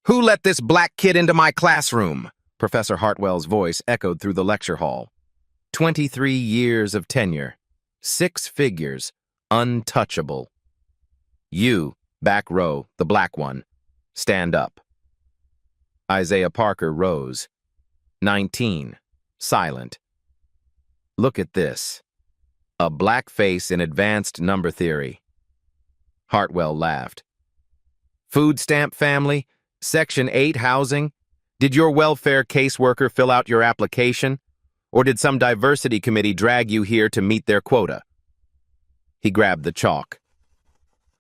Who let this black kid into my classroom? Professor Hartwell's voice echoed through the lecture hall. 23 years of tenure. 6 figures. Untouchable. You, back row, the black one, stand up. Isaiah Parker rose. 19. Silent. Look at this. A black face in advanced number theory. Hartwell laughed. Food stamp family? Section 8 housing? Did your welfare caseworker fill out your application? Or did some diversity committee drag you here to meet their quota? He grabbed the chalk.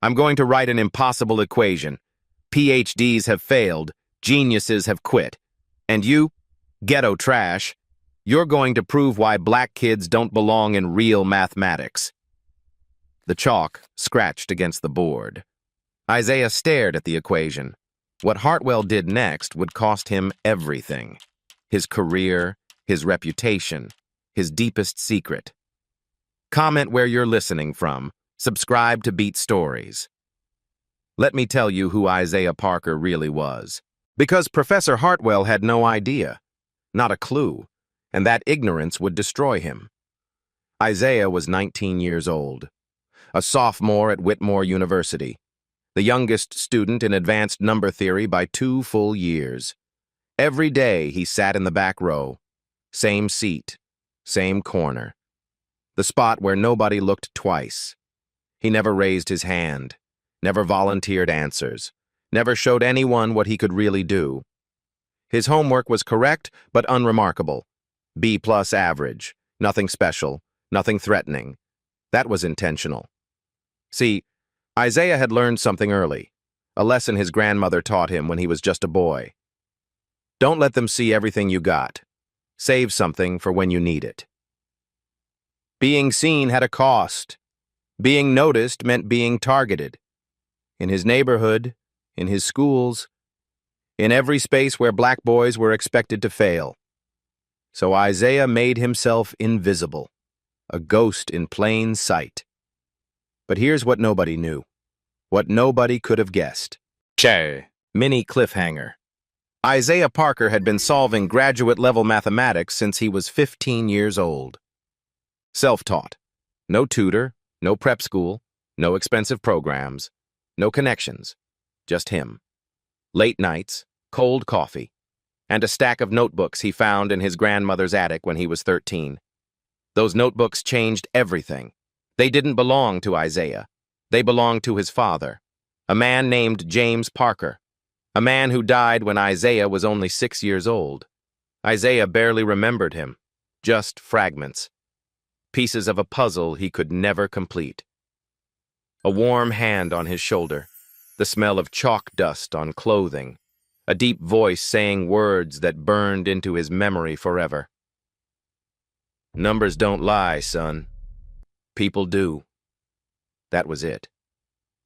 I'm going to write an impossible equation. PhDs have failed, geniuses have quit. And you, ghetto trash, you're going to prove why black kids don't belong in real mathematics. The chalk scratched against the board. Isaiah stared at the equation. What Hartwell did next would cost him everything. His career, his reputation, his deepest secret. Comment where you're listening from. Subscribe to Beat Stories. Let me tell you who Isaiah Parker really was. Because Professor Hartwell had no idea, not a clue, and that ignorance would destroy him. Isaiah was 19 years old, a sophomore at Whitmore University, the youngest student in advanced number theory by 2 full years. Every day he sat in the back row, same seat, same corner, the spot where nobody looked twice. He never raised his hand, never volunteered answers, never showed anyone what he could really do. His homework was correct but unremarkable. B+ average, nothing special, nothing threatening. That was intentional. See, Isaiah had learned something early, a lesson his grandmother taught him when he was just a boy. Don't let them see everything you got. Save something for when you need it. Being seen had a cost. Being noticed meant being targeted. In his neighborhood, in his schools, in every space where black boys were expected to fail. So Isaiah made himself invisible, a ghost in plain sight. But here's what nobody knew, what nobody could have guessed. Mini cliffhanger. Isaiah Parker had been solving graduate-level mathematics since he was 15 years old. Self-taught. No tutor, no prep school, no expensive programs, no connections. Just him. Late nights, cold coffee, and a stack of notebooks he found in his grandmother's attic when he was 13. Those notebooks changed everything. They didn't belong to Isaiah. They belonged to his father, a man named James Parker, a man who died when Isaiah was only 6 years old. Isaiah barely remembered him, just fragments, pieces of a puzzle he could never complete. A warm hand on his shoulder, the smell of chalk dust on clothing, a deep voice saying words that burned into his memory forever. Numbers don't lie, son. People do. That was it.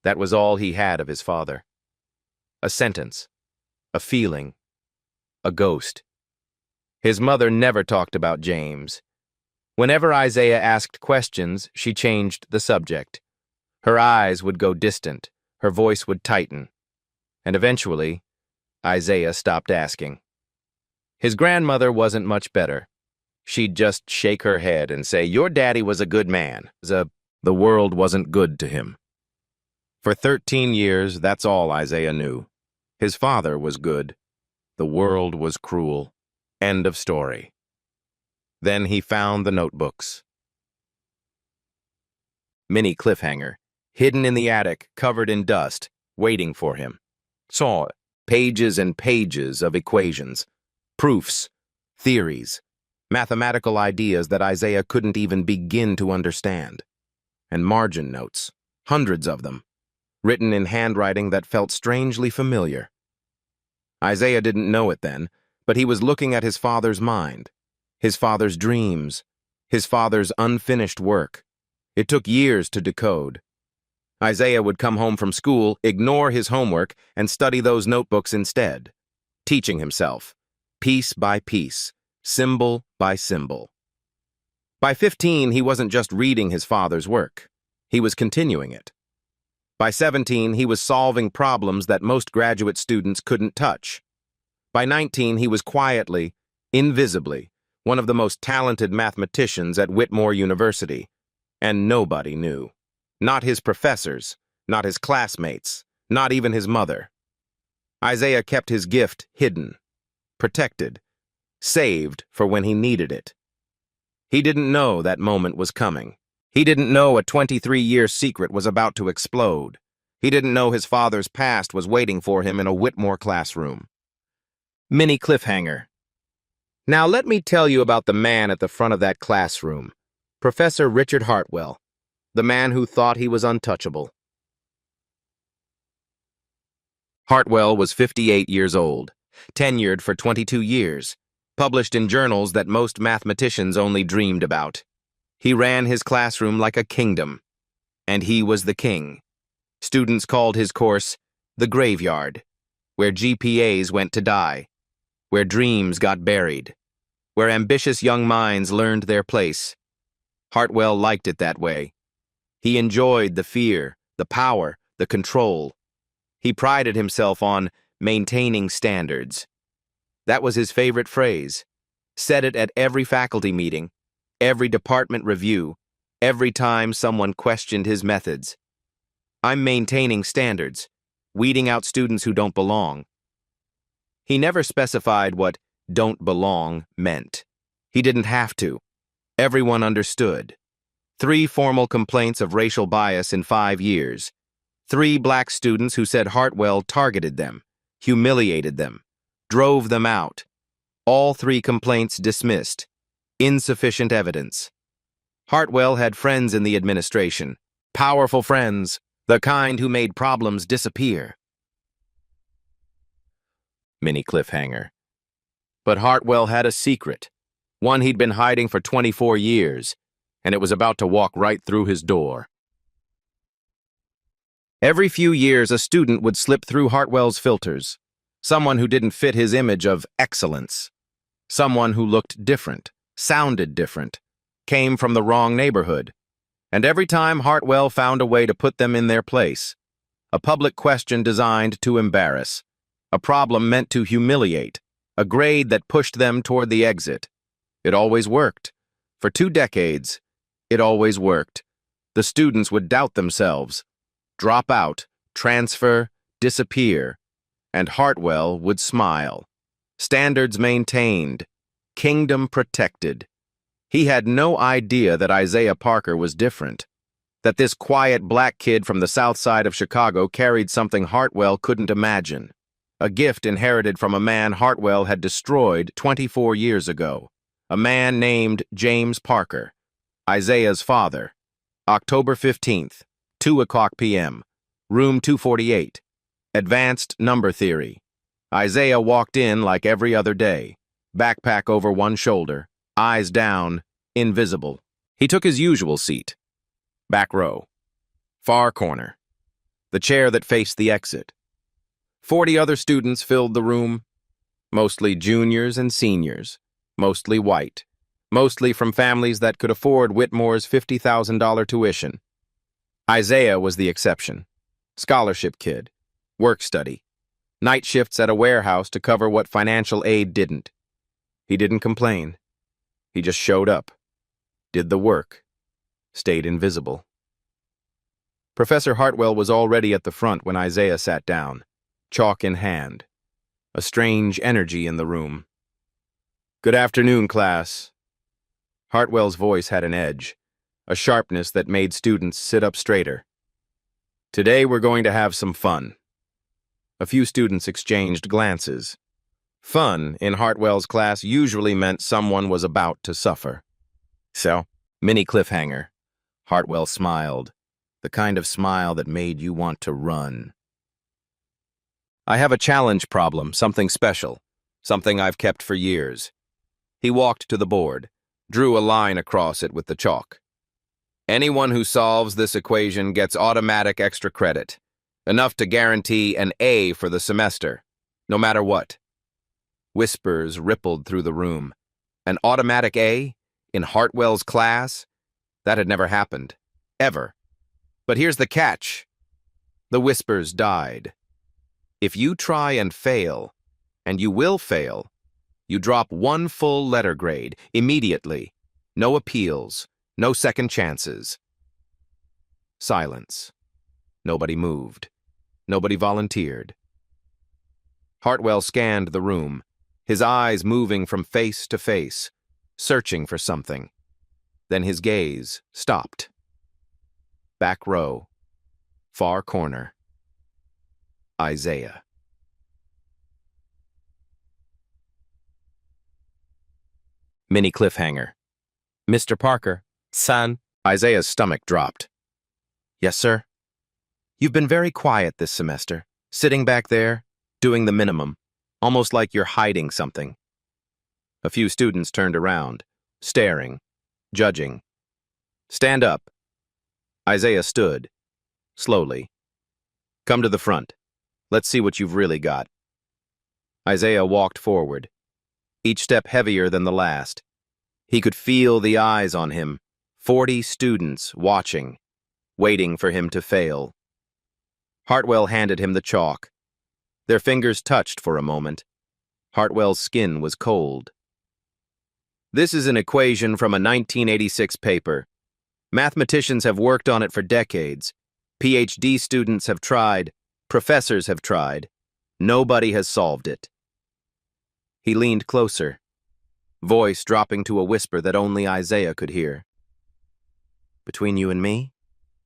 That was all he had of his father. A sentence, a feeling, a ghost. His mother never talked about James. Whenever Isaiah asked questions, she changed the subject. Her eyes would go distant, her voice would tighten, and eventually, Isaiah stopped asking. His grandmother wasn't much better. She'd just shake her head and say, "Your daddy was a good man." The world wasn't good to him. For 13 years, that's all Isaiah knew. His father was good. The world was cruel. End of story. Then he found the notebooks. Mini cliffhanger, hidden in the attic, covered in dust, waiting for him. Saw pages and pages of equations, proofs, theories, mathematical ideas that Isaiah couldn't even begin to understand. And margin notes, hundreds of them, written in handwriting that felt strangely familiar. Isaiah didn't know it then, but he was looking at his father's mind, his father's dreams, his father's unfinished work. It took years to decode. Isaiah would come home from school, ignore his homework, and study those notebooks instead, teaching himself, piece by piece, symbol by symbol. By 15, he wasn't just reading his father's work. He was continuing it. By 17, he was solving problems that most graduate students couldn't touch. By 19, he was quietly, invisibly, one of the most talented mathematicians at Whitmore University. And nobody knew. Not his professors, not his classmates, not even his mother. Isaiah kept his gift hidden, protected, saved for when he needed it. He didn't know that moment was coming. He didn't know a 23-year secret was about to explode. He didn't know his father's past was waiting for him in a Whitmore classroom. Mini cliffhanger. Now let me tell you about the man at the front of that classroom, Professor Richard Hartwell, the man who thought he was untouchable. Hartwell was 58 years old, tenured for 22 years, published in journals that most mathematicians only dreamed about. He ran his classroom like a kingdom, and he was the king. Students called his course the graveyard, where GPAs went to die, where dreams got buried, where ambitious young minds learned their place. Hartwell liked it that way. He enjoyed the fear, the power, the control. He prided himself on maintaining standards. That was his favorite phrase. Said it at every faculty meeting, every department review, every time someone questioned his methods. I'm maintaining standards, weeding out students who don't belong. He never specified what don't belong meant. He didn't have to. Everyone understood. 3 formal complaints of racial bias in 5 years. 3 black students who said Hartwell targeted them, humiliated them, drove them out. All 3 complaints dismissed. Insufficient evidence. Hartwell had friends in the administration. Powerful friends, the kind who made problems disappear. Mini cliffhanger. But Hartwell had a secret, one he'd been hiding for 24 years, and it was about to walk right through his door. Every few years, a student would slip through Hartwell's filters, someone who didn't fit his image of excellence, someone who looked different, sounded different, came from the wrong neighborhood, and every time Hartwell found a way to put them in their place. A public question designed to embarrass, a problem meant to humiliate, a grade that pushed them toward the exit. It always worked. For 2 decades, it always worked. The students would doubt themselves, drop out, transfer, disappear, and Hartwell would smile. Standards maintained, kingdom protected. He had no idea that Isaiah Parker was different, that this quiet black kid from the south side of Chicago carried something Hartwell couldn't imagine, a gift inherited from a man Hartwell had destroyed 24 years ago, a man named James Parker, Isaiah's father. October 15th, 2:00 p.m., room 248, advanced number theory. Isaiah walked in like every other day, backpack over one shoulder, eyes down, invisible. He took his usual seat, back row, far corner, the chair that faced the exit. 40 other students filled the room, mostly juniors and seniors, mostly white, mostly from families that could afford Whitmore's $50,000 tuition. Isaiah was the exception. Scholarship kid, work study, night shifts at a warehouse to cover what financial aid didn't. He didn't complain. He just showed up, did the work, stayed invisible. Professor Hartwell was already at the front when Isaiah sat down, chalk in hand, a strange energy in the room. "Good afternoon, class." Hartwell's voice had an edge, a sharpness that made students sit up straighter. "Today we're going to have some fun." A few students exchanged glances. Fun in Hartwell's class usually meant someone was about to suffer. So, mini cliffhanger. Hartwell smiled, the kind of smile that made you want to run. "I have a challenge problem, something special, something I've kept for years." He walked to the board, drew a line across it with the chalk. "Anyone who solves this equation gets automatic extra credit, enough to guarantee an A for the semester, no matter what." Whispers rippled through the room. An automatic A? In Hartwell's class? That had never happened. Ever. But here's the catch. The whispers died. If you try and fail, and you will fail, you drop one full letter grade immediately. No appeals, no second chances. Silence. Nobody moved. Nobody volunteered. Hartwell scanned the room, his eyes moving from face to face, searching for something. Then his gaze stopped. Back row. Far corner. Isaiah. Mini cliffhanger. Mr. Parker. Son. Isaiah's stomach dropped. Yes, sir? You've been very quiet this semester, sitting back there, doing the minimum, almost like you're hiding something. A few students turned around, staring, judging. Stand up. Isaiah stood, slowly. Come to the front. Let's see what you've really got. Isaiah walked forward, each step heavier than the last. He could feel the eyes on him, 40 students watching, waiting for him to fail. Hartwell handed him the chalk. Their fingers touched for a moment. Hartwell's skin was cold. This is an equation from a 1986 paper. Mathematicians have worked on it for decades. PhD students have tried. Professors have tried. Nobody has solved it. He leaned closer, voice dropping to a whisper that only Isaiah could hear. Between you and me,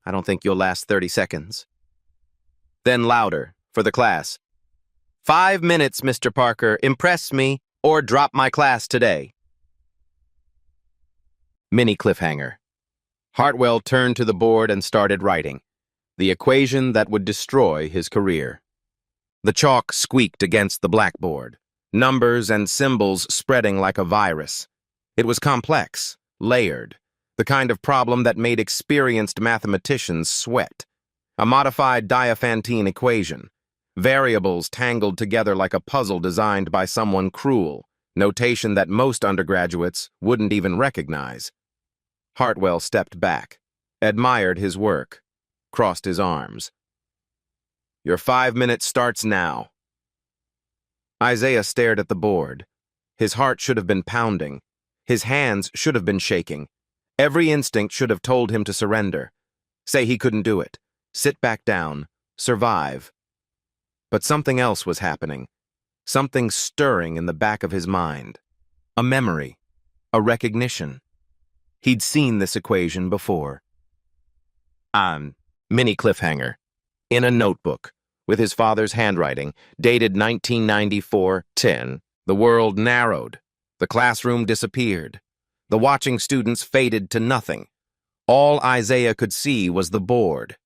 I don't think you'll last 30 seconds. Then louder, for the class. 5 minutes, Mr. Parker. Impress me, or drop my class today. Mini cliffhanger. Hartwell turned to the board and started writing. The equation that would destroy his career. The chalk squeaked against the blackboard, numbers and symbols spreading like a virus. It was complex, layered, the kind of problem that made experienced mathematicians sweat. A modified Diophantine equation, variables tangled together like a puzzle designed by someone cruel, notation that most undergraduates wouldn't even recognize. Hartwell stepped back, admired his work, crossed his arms. Your 5 minutes starts now. Isaiah stared at the board. His heart should have been pounding. His hands should have been shaking. Every instinct should have told him to surrender. Say he couldn't do it. Sit back down. Survive. But something else was happening. Something stirring in the back of his mind. A memory. A recognition. He'd seen this equation before. Mini cliffhanger. In a notebook, with his father's handwriting, dated 1994-10, the world narrowed. The classroom disappeared. The watching students faded to nothing. All Isaiah could see was the board.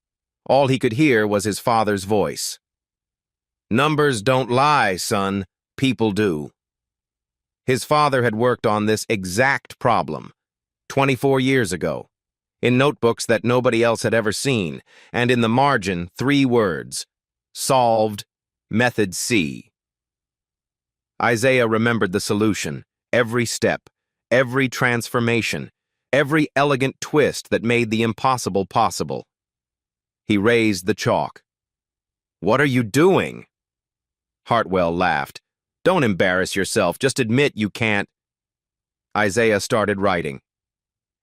All he could hear was his father's voice. Numbers don't lie, son. People do. His father had worked on this exact problem 24 years ago, in notebooks that nobody else had ever seen, and in the margin, 3 words: solved, method C. Isaiah remembered the solution, every step, every transformation, every elegant twist that made the impossible possible. He raised the chalk. What are you doing? Hartwell laughed. Don't embarrass yourself, just admit you can't. Isaiah started writing.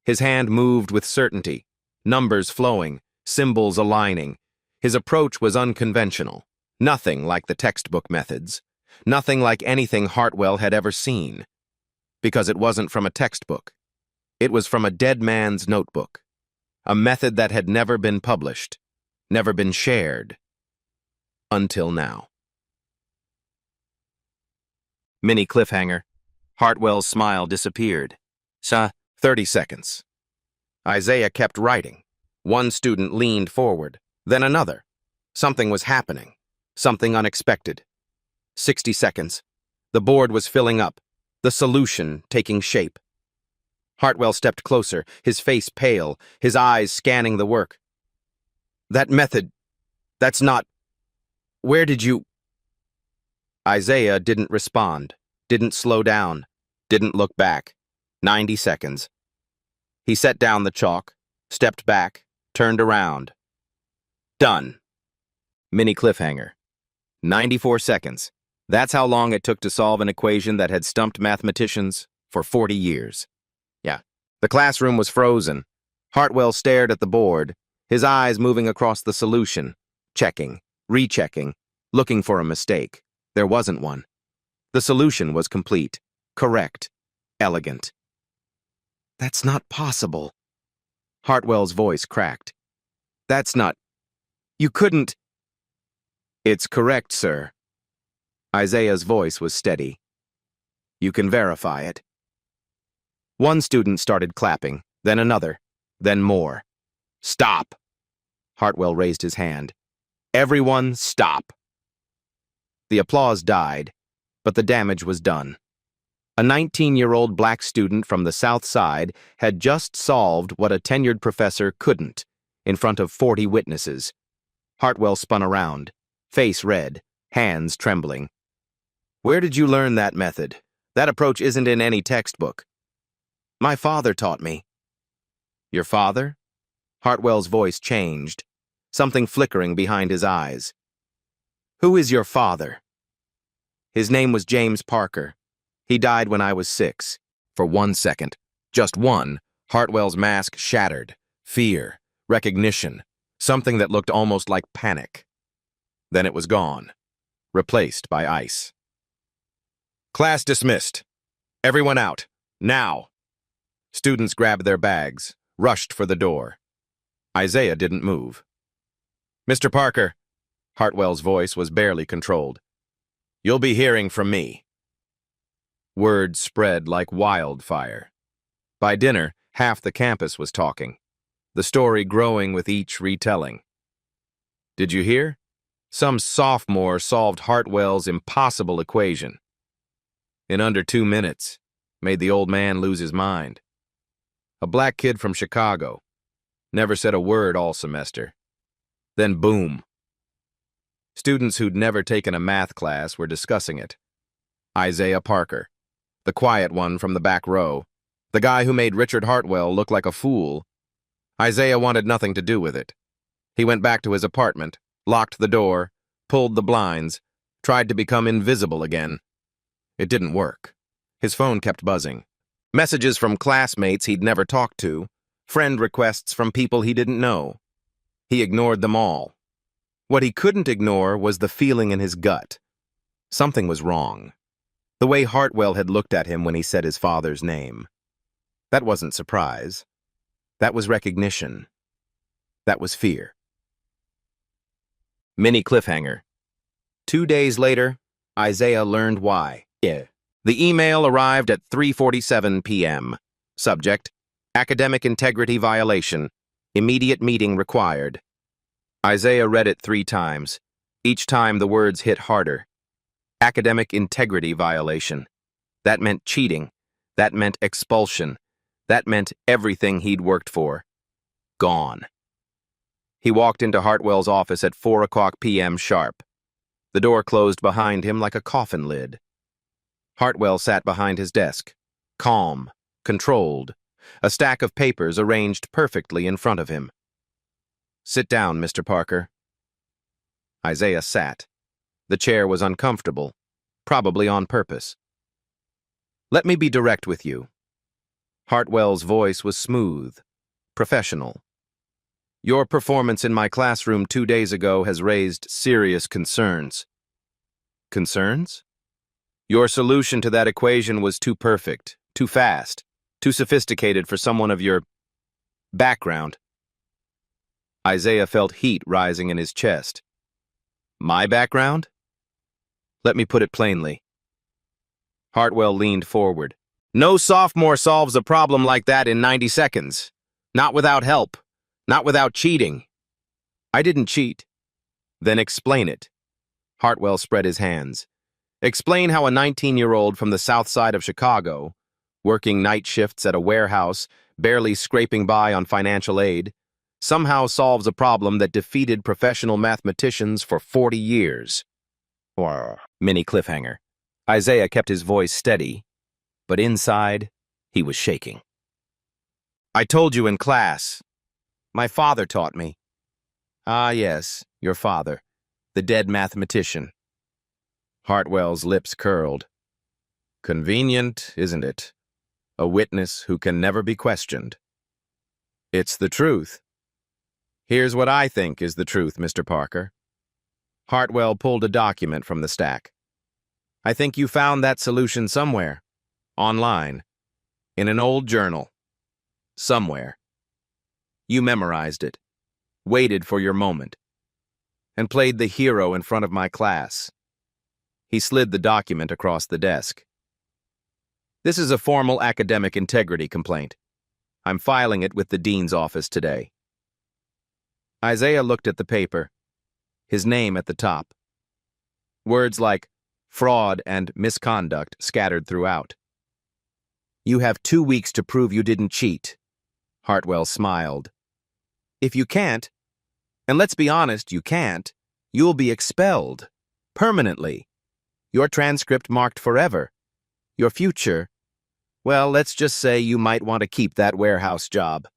His hand moved with certainty, numbers flowing, symbols aligning. His approach was unconventional, nothing like the textbook methods, nothing like anything Hartwell had ever seen. Because it wasn't from a textbook. It was from a dead man's notebook, a method that had never been published, never been shared, until now. Mini cliffhanger. Hartwell's smile disappeared. 30 seconds. Isaiah kept writing. One student leaned forward, then another. Something was happening, something unexpected. 60 seconds. The board was filling up, the solution taking shape. Hartwell stepped closer, his face pale, his eyes scanning the work. That method, that's not... Where did you... Isaiah didn't respond, didn't slow down, didn't look back. 90 seconds. He set down the chalk, stepped back, turned around. Done. Mini cliffhanger. 94 seconds. That's how long it took to solve an equation that had stumped mathematicians for 40 years. Yeah. The classroom was frozen. Hartwell stared at the board, his eyes moving across the solution, checking, rechecking, looking for a mistake. There wasn't one. The solution was complete, correct, elegant. That's not possible. Hartwell's voice cracked. That's not... You couldn't... It's correct, sir. Isaiah's voice was steady. You can verify it. One student started clapping, then another, then more. Stop! Hartwell raised his hand. Everyone stop! The applause died, but the damage was done. A 19-year-old black student from the South Side had just solved what a tenured professor couldn't, in front of 40 witnesses. Hartwell spun around, face red, hands trembling. Where did you learn that method? That approach isn't in any textbook. My father taught me. Your father? Hartwell's voice changed, something flickering behind his eyes. Who is your father? His name was James Parker. He died when I was 6. For 1 second, just one, Hartwell's mask shattered. Fear, recognition, something that looked almost like panic. Then it was gone, replaced by ice. Class dismissed. Everyone out, now. Students grabbed their bags, rushed for the door. Isaiah didn't move. Mr. Parker, Hartwell's voice was barely controlled. You'll be hearing from me. Word spread like wildfire. By dinner, half the campus was talking, the story growing with each retelling. Did you hear? Some sophomore solved Hartwell's impossible equation. In under 2 minutes, made the old man lose his mind. A black kid from Chicago. Never said a word all semester. Then boom. Students who'd never taken a math class were discussing it. Isaiah Parker, the quiet one from the back row, the guy who made Richard Hartwell look like a fool. Isaiah wanted nothing to do with it. He went back to his apartment, locked the door, pulled the blinds, tried to become invisible again. It didn't work. His phone kept buzzing. Messages from classmates he'd never talked to, friend requests from people he didn't know. He ignored them all. What he couldn't ignore was the feeling in his gut. Something was wrong. The way Hartwell had looked at him when he said his father's name. That wasn't surprise. That was recognition. That was fear. Mini cliffhanger. 2 days later, Isaiah learned why. The email arrived at 3:47 p.m. Subject, academic integrity violation. Immediate meeting required. Isaiah read it 3 times. Each time the words hit harder. Academic integrity violation. That meant cheating. That meant expulsion. That meant everything he'd worked for. Gone. He walked into Hartwell's office at 4:00 p.m. sharp. The door closed behind him like a coffin lid. Hartwell sat behind his desk, calm, controlled, a stack of papers arranged perfectly in front of him. Sit down, Mr. Parker. Isaiah sat. The chair was uncomfortable, probably on purpose. Let me be direct with you. Hartwell's voice was smooth, professional. Your performance in my classroom 2 days ago has raised serious concerns. Concerns? Your solution to that equation was too perfect, too fast, too sophisticated for someone of your background. Isaiah felt heat rising in his chest. My background? Let me put it plainly. Hartwell leaned forward. No sophomore solves a problem like that in 90 seconds. Not without help. Not without cheating. I didn't cheat. Then explain it. Hartwell spread his hands. Explain how a 19-year-old from the South Side of Chicago, working night shifts at a warehouse, barely scraping by on financial aid, somehow solves a problem that defeated professional mathematicians for 40 years. Mini cliffhanger. Isaiah kept his voice steady, but inside, he was shaking. I told you in class. My father taught me. Ah, yes, your father. The dead mathematician. Hartwell's lips curled. Convenient, isn't it? A witness who can never be questioned. It's the truth. Here's what I think is the truth, Mr. Parker. Hartwell pulled a document from the stack. I think you found that solution somewhere. Online. In an old journal. Somewhere. You memorized it. Waited for your moment. And played the hero in front of my class. He slid the document across the desk. This is a formal academic integrity complaint. I'm filing it with the dean's office today. Isaiah looked at the paper, his name at the top. Words like fraud and misconduct scattered throughout. You have 2 weeks to prove you didn't cheat. Hartwell smiled. If you can't, and let's be honest, you can't, you'll be expelled. Permanently. Your transcript marked forever. Your future, well, let's just say you might want to keep that warehouse job.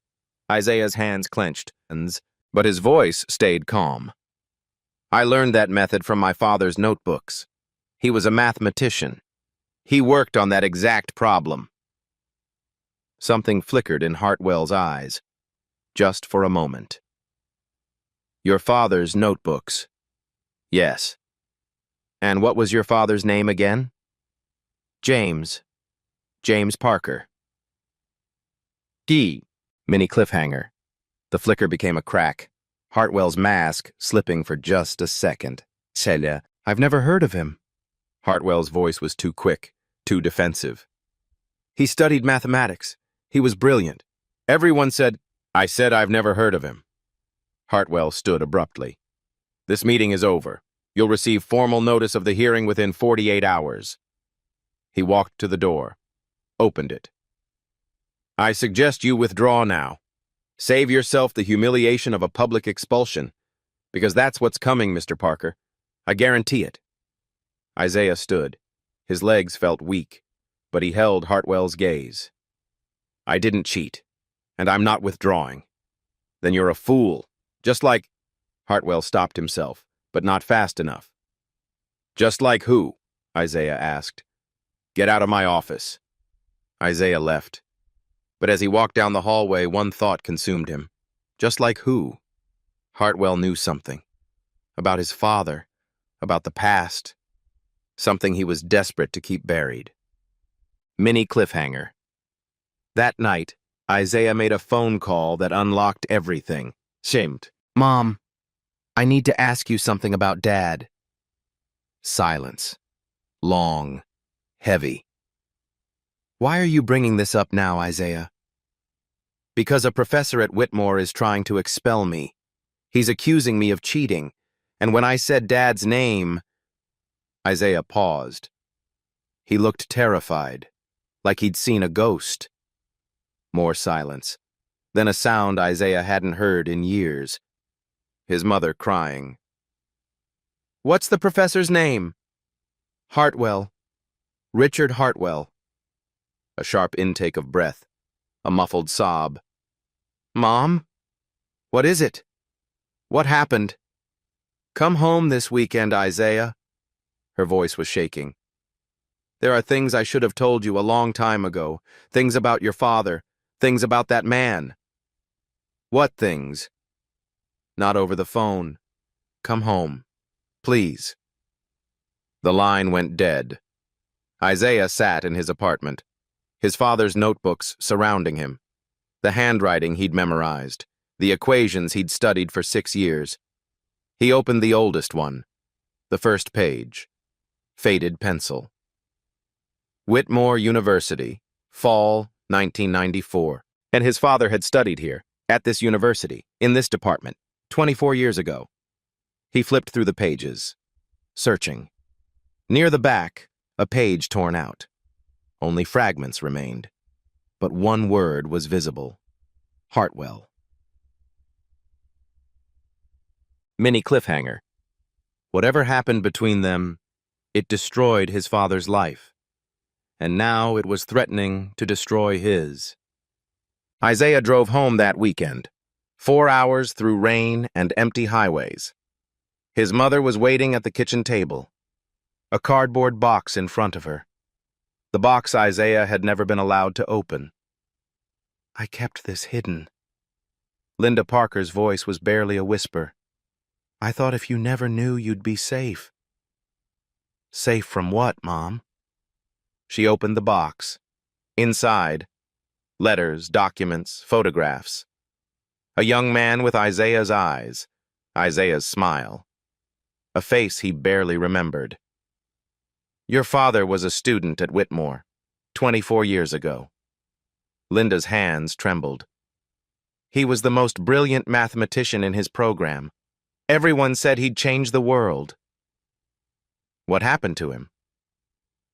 Isaiah's hands clenched, but his voice stayed calm. I learned that method from my father's notebooks. He was a mathematician. He worked on that exact problem. Something flickered in Hartwell's eyes, just for a moment. Your father's notebooks. Yes. And what was your father's name again? James. James Parker. D. Mini cliffhanger. The flicker became a crack. Hartwell's mask slipping for just a second. Celia, I've never heard of him. Hartwell's voice was too quick, too defensive. He studied mathematics. He was brilliant. Everyone said, I said I've never heard of him. Hartwell stood abruptly. This meeting is over. You'll receive formal notice of the hearing within 48 hours. He walked to the door, opened it. I suggest you withdraw now. Save yourself the humiliation of a public expulsion, because that's what's coming, Mr. Parker. I guarantee it. Isaiah stood. His legs felt weak, but he held Hartwell's gaze. I didn't cheat, and I'm not withdrawing. Then you're a fool, just like... Hartwell stopped himself, but not fast enough. Just like who? Isaiah asked. Get out of my office. Isaiah left. But as he walked down the hallway, one thought consumed him. Just like who? Hartwell knew something. About his father. About the past. Something he was desperate to keep buried. Mini cliffhanger. That night, Isaiah made a phone call that unlocked everything. Shamed. Mom, I need to ask you something about Dad. Silence. Long. Heavy. Why are you bringing this up now, Isaiah? Because a professor at Whitmore is trying to expel me. He's accusing me of cheating, and when I said Dad's name... Isaiah paused. He looked terrified, like he'd seen a ghost. More silence. Then a sound Isaiah hadn't heard in years. His mother crying. What's the professor's name? Hartwell. Richard Hartwell. A sharp intake of breath. A muffled sob. Mom? What is it? What happened? Come home this weekend, Isaiah. Her voice was shaking. There are things I should have told you a long time ago. Things about your father. Things about that man. What things? Not over the phone. Come home. Please. The line went dead. Isaiah sat in his apartment, his father's notebooks surrounding him, the handwriting he'd memorized, the equations he'd studied for 6 years. He opened the oldest one, the first page, faded pencil. Whitmore University, fall 1994. And his father had studied here, at this university, in this department, 24 years ago. He flipped through the pages, searching. Near the back, a page torn out. Only fragments remained, but one word was visible. Hartwell. Mini cliffhanger. Whatever happened between them, it destroyed his father's life, and now it was threatening to destroy his. Isaiah drove home that weekend, 4 hours through rain and empty highways. His mother was waiting at the kitchen table, a cardboard box in front of her. The box Isaiah had never been allowed to open. "I kept this hidden." Linda Parker's voice was barely a whisper. "I thought if you never knew, you'd be safe." "Safe from what, Mom?" She opened the box. Inside, letters, documents, photographs. A young man with Isaiah's eyes, Isaiah's smile. A face he barely remembered. "Your father was a student at Whitmore, 24 years ago." Linda's hands trembled. "He was the most brilliant mathematician in his program. Everyone said he'd change the world." "What happened to him?"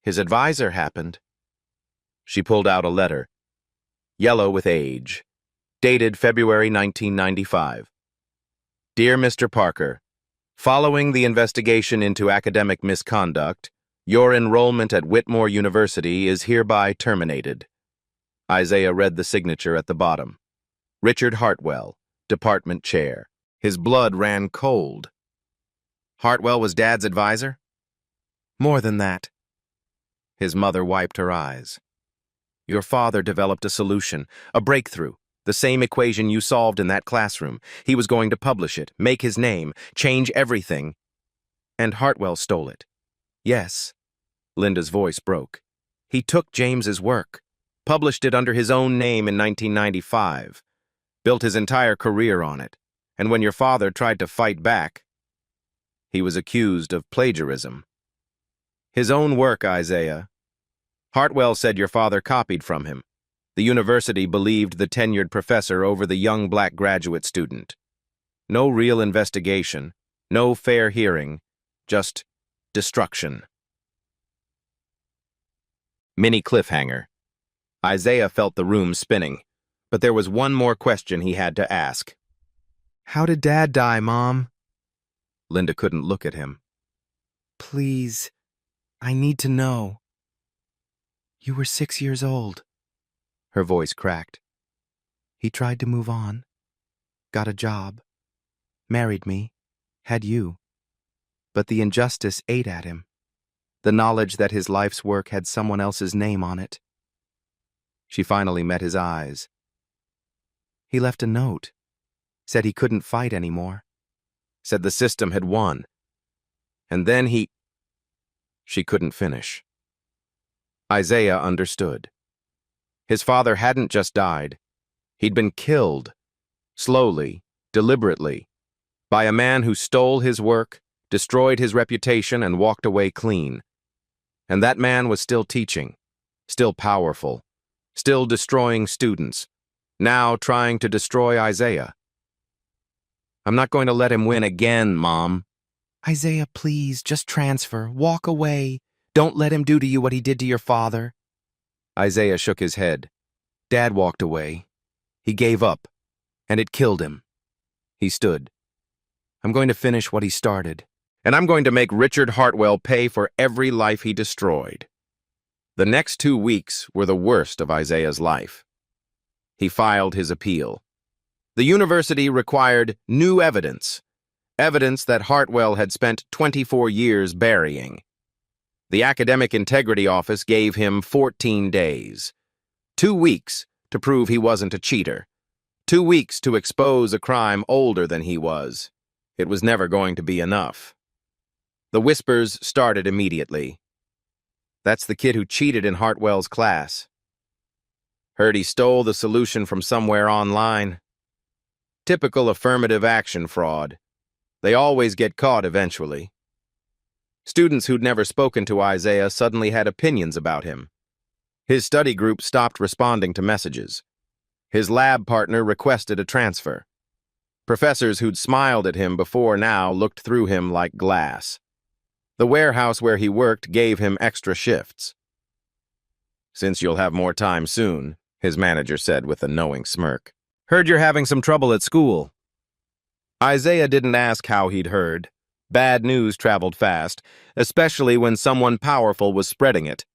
"His advisor happened." She pulled out a letter, yellow with age, dated February 1995. "Dear Mr. Parker, following the investigation into academic misconduct, your enrollment at Whitmore University is hereby terminated." Isaiah read the signature at the bottom. Richard Hartwell, department chair. His blood ran cold. Hartwell was Dad's advisor? More than that. His mother wiped her eyes. "Your father developed a solution, a breakthrough, the same equation you solved in that classroom. He was going to publish it, make his name, change everything. And Hartwell stole it." "Yes." Linda's voice broke. "He took James's work, published it under his own name in 1995, built his entire career on it, and when your father tried to fight back, he was accused of plagiarism." "His own work, Isaiah. Hartwell said your father copied from him. The university believed the tenured professor over the young black graduate student. No real investigation, no fair hearing, just destruction." Mini cliffhanger. Isaiah felt the room spinning, but there was one more question he had to ask. "How did Dad die, Mom?" Linda couldn't look at him. "Please, I need to know." "You were 6 years old." Her voice cracked. "He tried to move on, got a job, married me, had you. But the injustice ate at him, the knowledge that his life's work had someone else's name on it." She finally met his eyes. "He left a note, said he couldn't fight anymore, said the system had won. And then he—" She couldn't finish. Isaiah understood. His father hadn't just died. He'd been killed, slowly, deliberately, by a man who stole his work, destroyed his reputation, and walked away clean. And that man was still teaching, still powerful, still destroying students, now trying to destroy Isaiah. "I'm not going to let him win again, Mom." "Isaiah, please, just transfer, walk away. Don't let him do to you what he did to your father." Isaiah shook his head. "Dad walked away. He gave up, and it killed him." He stood. "I'm going to finish what he started, and I'm going to make Richard Hartwell pay for every life he destroyed." The next 2 weeks were the worst of Isaiah's life. He filed his appeal. The university required new evidence, evidence that Hartwell had spent 24 years burying. The Academic Integrity Office gave him 14 days. 2 weeks to prove he wasn't a cheater. 2 weeks to expose a crime older than he was. It was never going to be enough. The whispers started immediately. "That's the kid who cheated in Hartwell's class. Heard he stole the solution from somewhere online. Typical affirmative action fraud. They always get caught eventually." Students who'd never spoken to Isaiah suddenly had opinions about him. His study group stopped responding to messages. His lab partner requested a transfer. Professors who'd smiled at him before now looked through him like glass. The warehouse where he worked gave him extra shifts. "Since you'll have more time soon," his manager said with a knowing smirk. "Heard you're having some trouble at school." Isaiah didn't ask how he'd heard. Bad news traveled fast, especially when someone powerful was spreading it.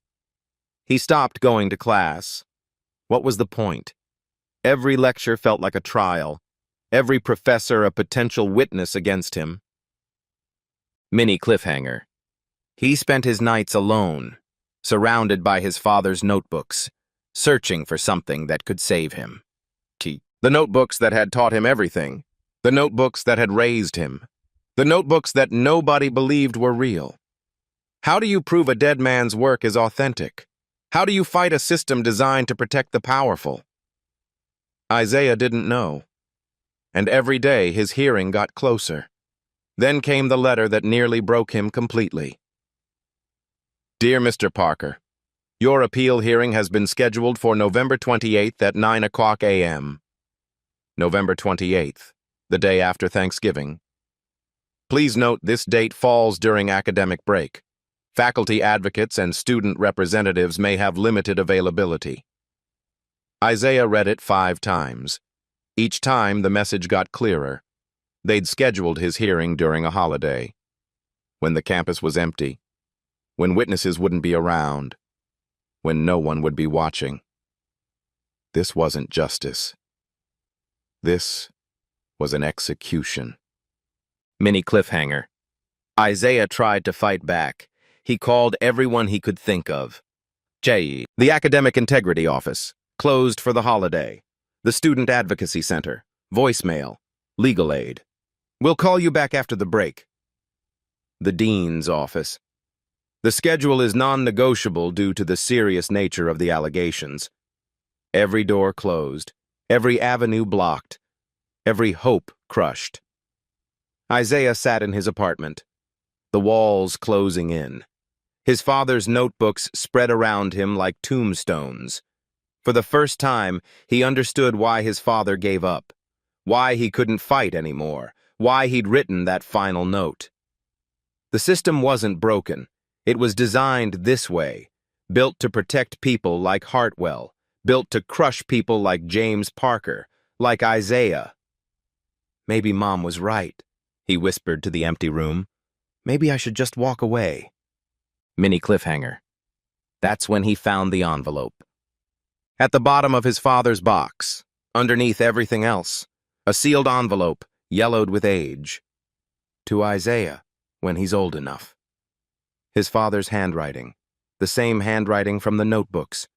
He stopped going to class. What was the point? Every lecture felt like a trial, every professor a potential witness against him. Mini cliffhanger. He spent his nights alone, surrounded by his father's notebooks, searching for something that could save him. The notebooks that had taught him everything, the notebooks that had raised him, the notebooks that nobody believed were real. How do you prove a dead man's work is authentic? How do you fight a system designed to protect the powerful? Isaiah didn't know. And every day his hearing got closer. Then came the letter that nearly broke him completely. Dear Mr. Parker, your appeal hearing has been scheduled for November 28th at 9:00 a.m. November 28th, the day after Thanksgiving. Please note this date falls during academic break. Faculty advocates and student representatives may have limited availability. Isaiah read it 5 times. Each time the message got clearer. They'd scheduled his hearing during a holiday, when the campus was empty, when witnesses wouldn't be around, when no one would be watching. This wasn't justice. This was an execution. Mini cliffhanger. Isaiah tried to fight back. He called everyone he could think of. The Academic Integrity Office, closed for the holiday. The Student Advocacy Center, voicemail, legal aid. We'll call you back after the break. The Dean's Office. The schedule is non-negotiable due to the serious nature of the allegations. Every door closed, every avenue blocked, every hope crushed. Isaiah sat in his apartment, the walls closing in. His father's notebooks spread around him like tombstones. For the first time, he understood why his father gave up, why he couldn't fight anymore, why he'd written that final note. The system wasn't broken. It was designed this way, built to protect people like Hartwell, built to crush people like James Parker, like Isaiah. Maybe Mom was right, he whispered to the empty room. Maybe I should just walk away. Mini cliffhanger. That's when he found the envelope. At the bottom of his father's box, underneath everything else, a sealed envelope, yellowed with age. To Isaiah, when he's old enough. His father's handwriting, the same handwriting from the notebooks.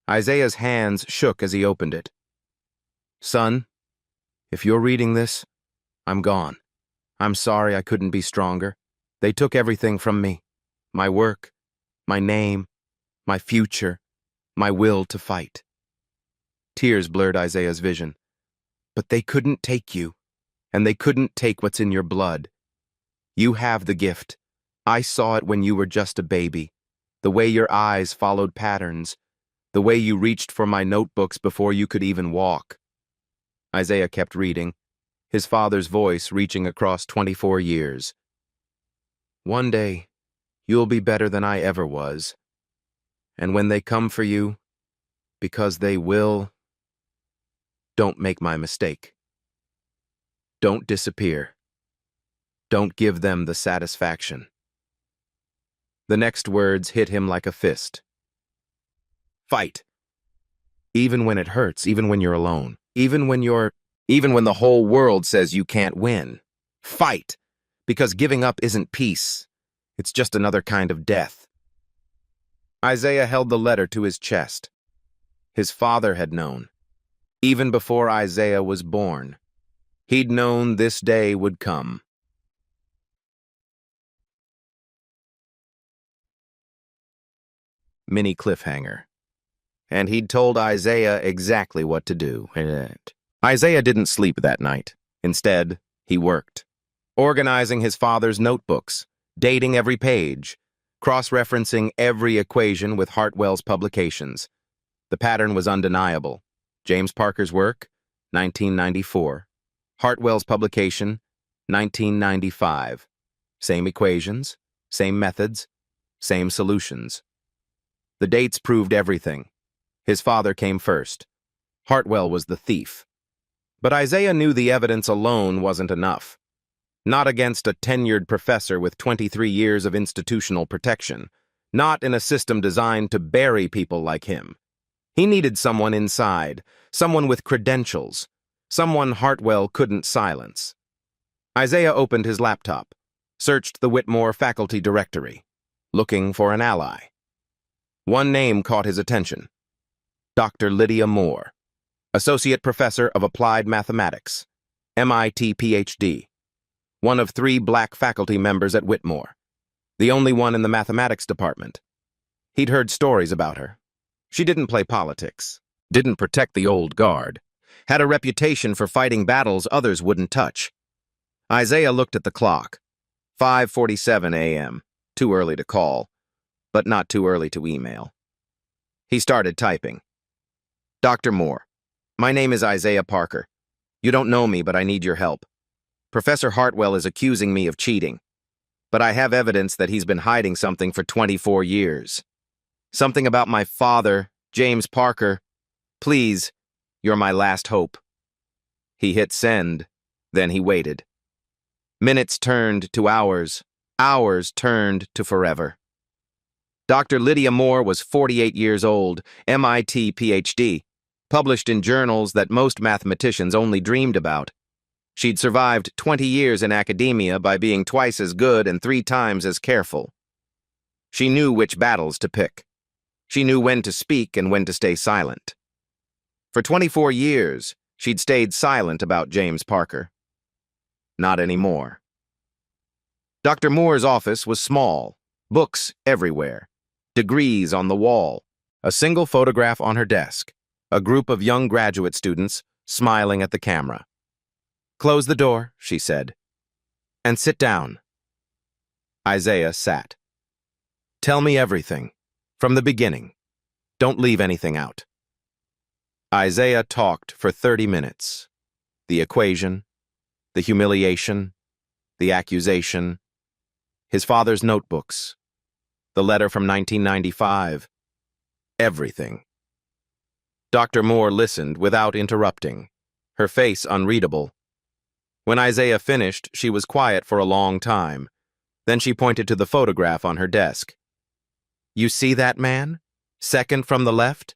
Isaiah's hands shook as he opened it. Son, if you're reading this, I'm gone. I'm sorry I couldn't be stronger. They took everything from me. My work, my name, my future, my will to fight. Tears blurred Isaiah's vision. But they couldn't take you, and they couldn't take what's in your blood. You have the gift. I saw it when you were just a baby, the way your eyes followed patterns, the way you reached for my notebooks before you could even walk. Isaiah kept reading, his father's voice reaching across 24 years. One day, you'll be better than I ever was. And when they come for you, because they will, don't make my mistake. Don't disappear. Don't give them the satisfaction. The next words hit him like a fist. Fight. Even when it hurts, even when you're alone, even when the whole world says you can't win. Fight. Because giving up isn't peace. It's just another kind of death. Isaiah held the letter to his chest. His father had known. Even before Isaiah was born. He'd known this day would come. Mini cliffhanger. And he'd told Isaiah exactly what to do. Isaiah didn't sleep that night. Instead, he worked. Organizing his father's notebooks, dating every page, cross-referencing every equation with Hartwell's publications. The pattern was undeniable. James Parker's work, 1994. Hartwell's publication, 1995. Same equations, same methods, same solutions. The dates proved everything. His father came first. Hartwell was the thief. But Isaiah knew the evidence alone wasn't enough. Not against a tenured professor with 23 years of institutional protection. Not in a system designed to bury people like him. He needed someone inside, someone with credentials, someone Hartwell couldn't silence. Isaiah opened his laptop. searched the Whitmore faculty directory, looking for an ally. One name caught his attention: Dr. Lydia Moore, Associate Professor of Applied Mathematics, MIT PhD, one of 3 black faculty members at Whitmore, the only one in the mathematics department. He'd heard stories about her. She didn't play politics, didn't protect the old guard, had a reputation for fighting battles others wouldn't touch. Isaiah looked at the clock. 5:47 a.m. Too early to call, but not too early to email. He started typing. Dr. Moore, my name is Isaiah Parker. You don't know me, but I need your help. Professor Hartwell is accusing me of cheating, but I have evidence that he's been hiding something for 24 years. Something about my father, James Parker. Please, you're my last hope. He hit send, then he waited. Minutes turned to hours, hours turned to forever. Dr. Lydia Moore was 48 years old, MIT PhD, published in journals that most mathematicians only dreamed about. She'd survived 20 years in academia by being twice as good and 3 times as careful. She knew which battles to pick. She knew when to speak and when to stay silent. For 24 years, she'd stayed silent about James Parker. Not anymore. Dr. Moore's office was small, books everywhere, degrees on the wall, a single photograph on her desk, a group of young graduate students smiling at the camera. Close the door, she said, and sit down. Isaiah sat. Tell me everything, from the beginning. Don't leave anything out. Isaiah talked for 30 minutes. The equation, the humiliation, the accusation, his father's notebooks, the letter from 1995, everything. Dr. Moore listened without interrupting, her face unreadable. When Isaiah finished, she was quiet for a long time. Then she pointed to the photograph on her desk. You see that man? Second from the left?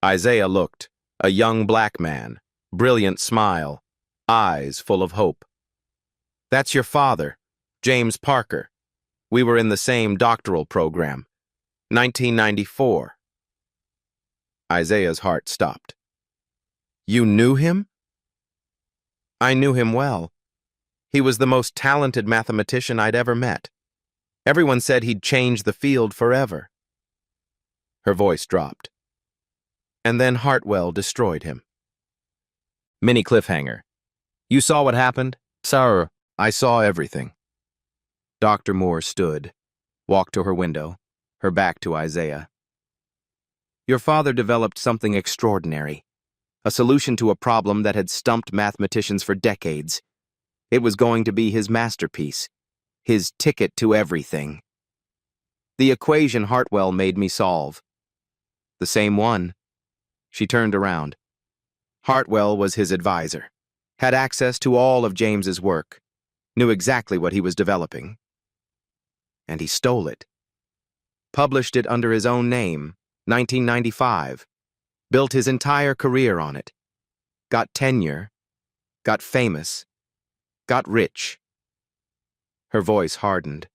Isaiah looked, a young black man, brilliant smile, eyes full of hope. That's your father, James Parker. We were in the same doctoral program. 1994. Isaiah's heart stopped. You knew him? I knew him well. He was the most talented mathematician I'd ever met. Everyone said he'd change the field forever. Her voice dropped. And then Hartwell destroyed him. Mini cliffhanger. You saw what happened? Sir, I saw everything. Dr. Moore stood, walked to her window, her back to Isaiah. Your father developed something extraordinary, a solution to a problem that had stumped mathematicians for decades. It was going to be his masterpiece, his ticket to everything. The equation Hartwell made me solve. The same one. She turned around. Hartwell was his advisor, had access to all of James's work, knew exactly what he was developing. And he stole it. Published it under his own name, 1995. Built his entire career on it. Got tenure. Got famous. Got rich. Her voice hardened.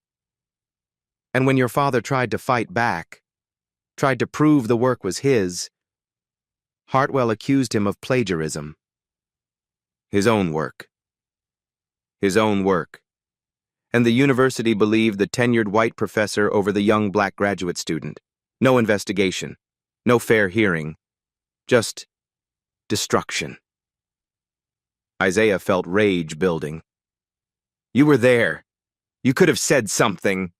And when your father tried to fight back, tried to prove the work was his, Hartwell accused him of plagiarism. His own work. His own work. And the university believed the tenured white professor over the young black graduate student. No investigation. No fair hearing. Just destruction. Isaiah felt rage building. You were there. You could have said something.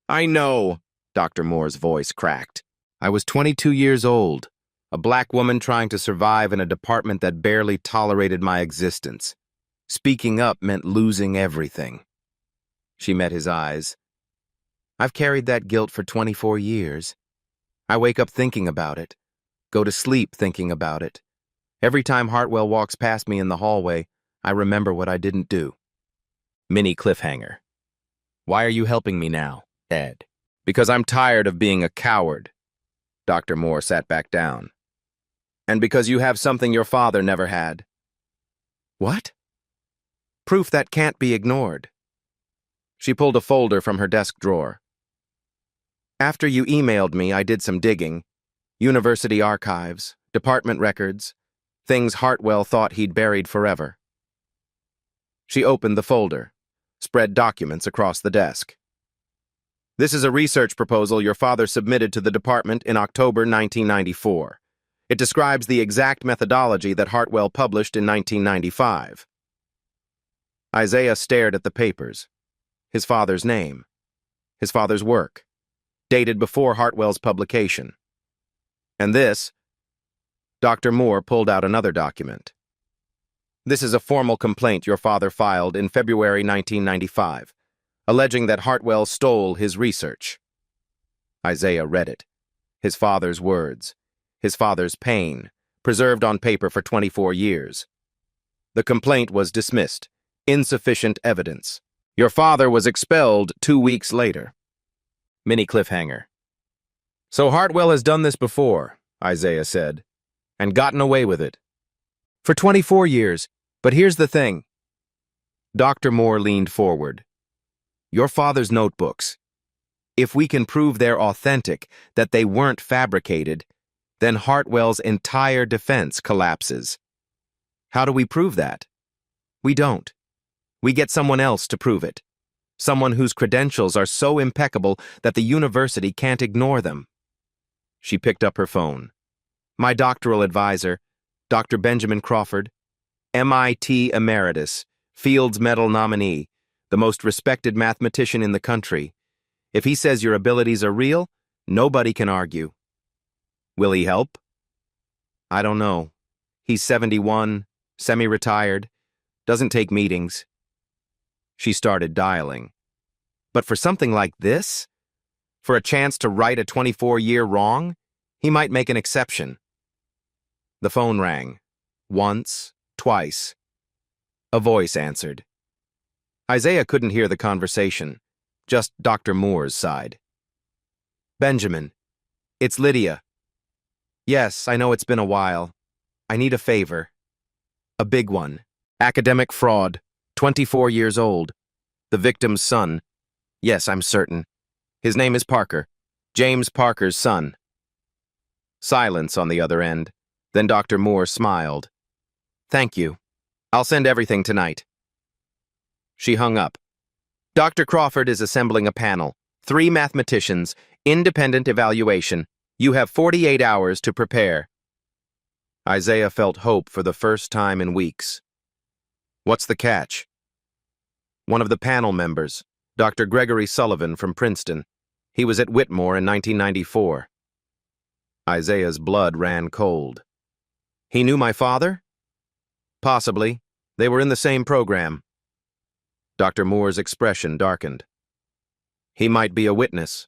I know, Dr. Moore's voice cracked. I was 22 years old, a black woman trying to survive in a department that barely tolerated my existence. Speaking up meant losing everything. She met his eyes. I've carried that guilt for 24 years. I wake up thinking about it, go to sleep thinking about it. Every time Hartwell walks past me in the hallway, I remember what I didn't do. Mini cliffhanger. Why are you helping me now, Ed? Because I'm tired of being a coward. Dr. Moore sat back down. And because you have something your father never had. What? Proof that can't be ignored. She pulled a folder from her desk drawer. After you emailed me, I did some digging. University archives, department records, things Hartwell thought he'd buried forever. She opened the folder, spread documents across the desk. This is a research proposal your father submitted to the department in October 1994. It describes the exact methodology that Hartwell published in 1995. Isaiah stared at the papers. His father's name. His father's work. Dated before Hartwell's publication. And this, Dr. Moore pulled out another document. This is a formal complaint your father filed in February 1995, alleging that Hartwell stole his research. Isaiah read it. His father's words. His father's pain, preserved on paper for 24 years. The complaint was dismissed. Insufficient evidence. Your father was expelled 2 weeks later. Mini cliffhanger. So Hartwell has done this before, Isaiah said, and gotten away with it. For 24 years, but here's the thing. Dr. Moore leaned forward. Your father's notebooks. If we can prove they're authentic, that they weren't fabricated, then Hartwell's entire defense collapses. How do we prove that? We don't. We get someone else to prove it. Someone whose credentials are so impeccable that the university can't ignore them. She picked up her phone. My doctoral advisor, Dr. Benjamin Crawford, MIT Emeritus, Fields Medal nominee, the most respected mathematician in the country. If he says your abilities are real, nobody can argue. Will he help? I don't know. He's 71, semi-retired, doesn't take meetings. She started dialing. But for something like this? For a chance to right a 24-year wrong? He might make an exception. The phone rang. Once, twice. A voice answered. Isaiah couldn't hear the conversation, just Dr. Moore's side. Benjamin, it's Lydia. Yes, I know it's been a while. I need a favor. A big one. Academic fraud. 24 years old. The victim's son. Yes, I'm certain. His name is Parker. James Parker's son. Silence on the other end. Then Dr. Moore smiled. Thank you. I'll send everything tonight. She hung up. Dr. Crawford is assembling a panel. 3 mathematicians. Independent evaluation. You have 48 hours to prepare. Isaiah felt hope for the first time in weeks. What's the catch? One of the panel members, Dr. Gregory Sullivan from Princeton. He was at Whitmore in 1994. Isaiah's blood ran cold. He knew my father? Possibly. They were in the same program. Dr. Moore's expression darkened. He might be a witness,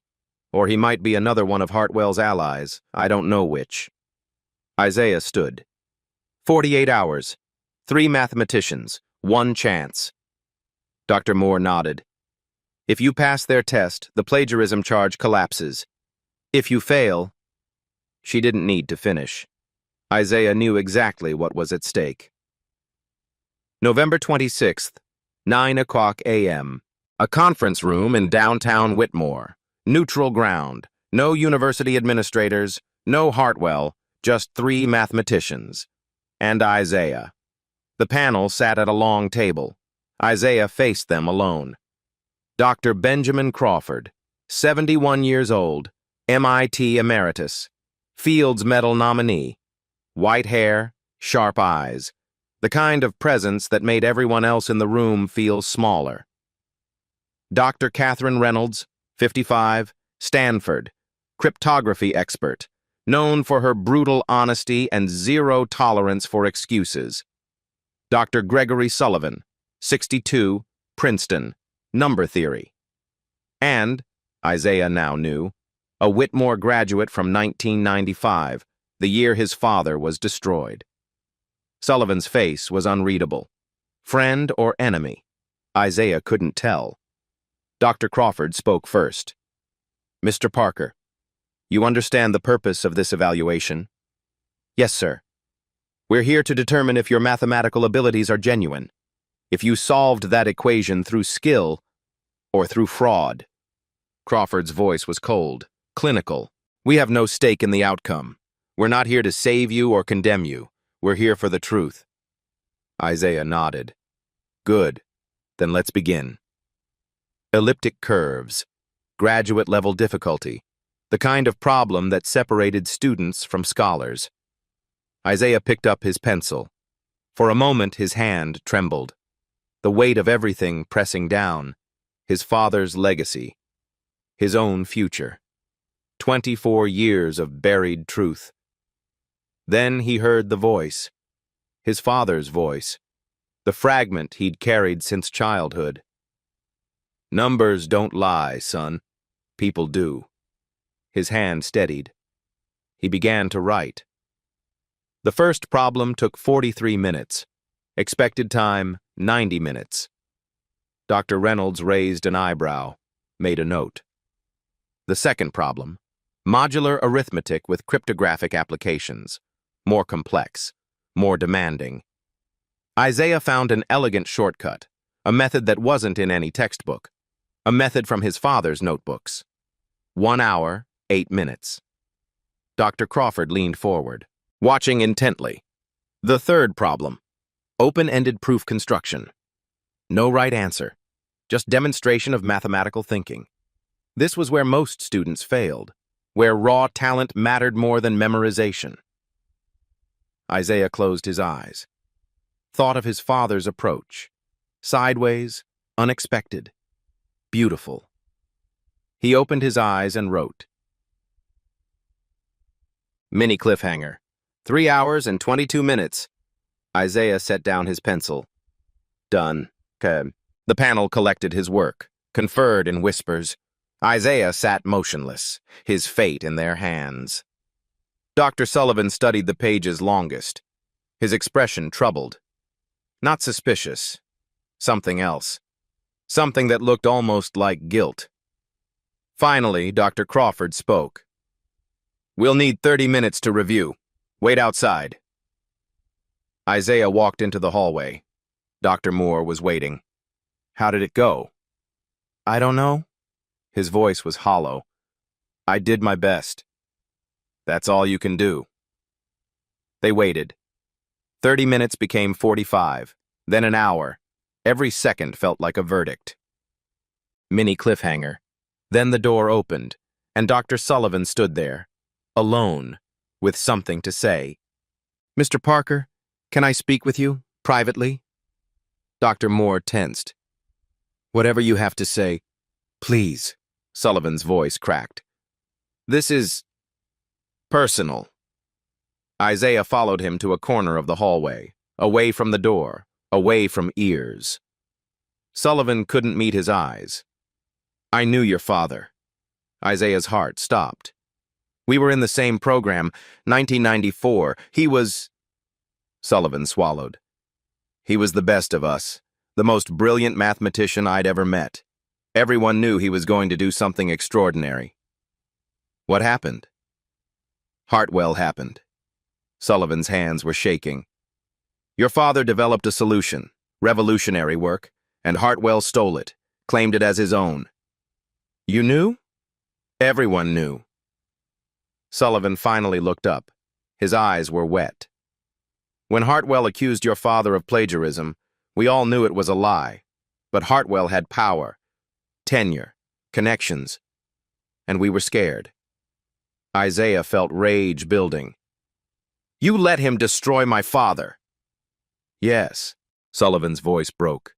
or he might be another one of Hartwell's allies. I don't know which. Isaiah stood. 48 hours. 3 mathematicians. 1 chance. Dr. Moore nodded. If you pass their test, the plagiarism charge collapses. If you fail... She didn't need to finish. Isaiah knew exactly what was at stake. November 26th, 9:00 a.m. A conference room in downtown Whitmore. Neutral ground. No university administrators, no Hartwell, just 3 mathematicians. And Isaiah. The panel sat at a long table. Isaiah faced them alone. Dr. Benjamin Crawford, 71 years old, MIT Emeritus, Fields Medal nominee, white hair, sharp eyes, the kind of presence that made everyone else in the room feel smaller. Dr. Catherine Reynolds, 55, Stanford, cryptography expert, known for her brutal honesty and zero tolerance for excuses. Dr. Gregory Sullivan, 62, Princeton, number theory. And, Isaiah now knew, a Whitmore graduate from 1995, the year his father was destroyed. Sullivan's face was unreadable. Friend or enemy? Isaiah couldn't tell. Dr. Crawford spoke first. Mr. Parker, you understand the purpose of this evaluation? Yes, sir. We're here to determine if your mathematical abilities are genuine. If you solved that equation through skill, or through fraud. Crawford's voice was cold, clinical. We have no stake in the outcome. We're not here to save you or condemn you. We're here for the truth. Isaiah nodded. Good. Then let's begin. Elliptic curves, graduate-level difficulty, the kind of problem that separated students from scholars. Isaiah picked up his pencil. For a moment, his hand trembled. The weight of everything pressing down, his father's legacy, his own future. 24 years of buried truth. Then he heard the voice, his father's voice, the fragment he'd carried since childhood. Numbers don't lie, son. People do. His hand steadied. He began to write. The first problem took 43 minutes. Expected time, 90 minutes. Dr. Reynolds raised an eyebrow, made a note. The second problem, modular arithmetic with cryptographic applications. More complex, more demanding. Isaiah found an elegant shortcut, a method that wasn't in any textbook, a method from his father's notebooks. 1 hour, 8 minutes. Dr. Crawford leaned forward, watching intently. The third problem, open-ended proof construction. No right answer, just demonstration of mathematical thinking. This was where most students failed, where raw talent mattered more than memorization. Isaiah closed his eyes, thought of his father's approach. Sideways, unexpected, beautiful. He opened his eyes and wrote. Mini cliffhanger. 3 hours and 22 minutes. Isaiah set down his pencil. Done. The panel collected his work, conferred in whispers. Isaiah sat motionless, his fate in their hands. Dr. Sullivan studied the pages longest, his expression troubled. Not suspicious. Something else. Something that looked almost like guilt. Finally, Dr. Crawford spoke. We'll need 30 minutes to review. Wait outside. Isaiah walked into the hallway. Dr. Moore was waiting. How did it go? I don't know. His voice was hollow. I did my best. That's all you can do. They waited. 30 minutes became 45, then an hour. Every second felt like a verdict. Mini cliffhanger. Then the door opened, and Dr. Sullivan stood there, alone, with something to say. Mr. Parker, can I speak with you, privately? Dr. Moore tensed. Whatever you have to say, please, Sullivan's voice cracked. This is personal. Isaiah followed him to a corner of the hallway, away from the door, away from ears. Sullivan couldn't meet his eyes. I knew your father. Isaiah's heart stopped. We were in the same program, 1994. He was... Sullivan swallowed. He was the best of us, the most brilliant mathematician I'd ever met. Everyone knew he was going to do something extraordinary. What happened? Hartwell happened. Sullivan's hands were shaking. Your father developed a solution, revolutionary work, and Hartwell stole it, claimed it as his own. You knew? Everyone knew. Sullivan finally looked up. His eyes were wet. When Hartwell accused your father of plagiarism, we all knew it was a lie. But Hartwell had power, tenure, connections, and we were scared. Isaiah felt rage building. You let him destroy my father. Yes, Sullivan's voice broke.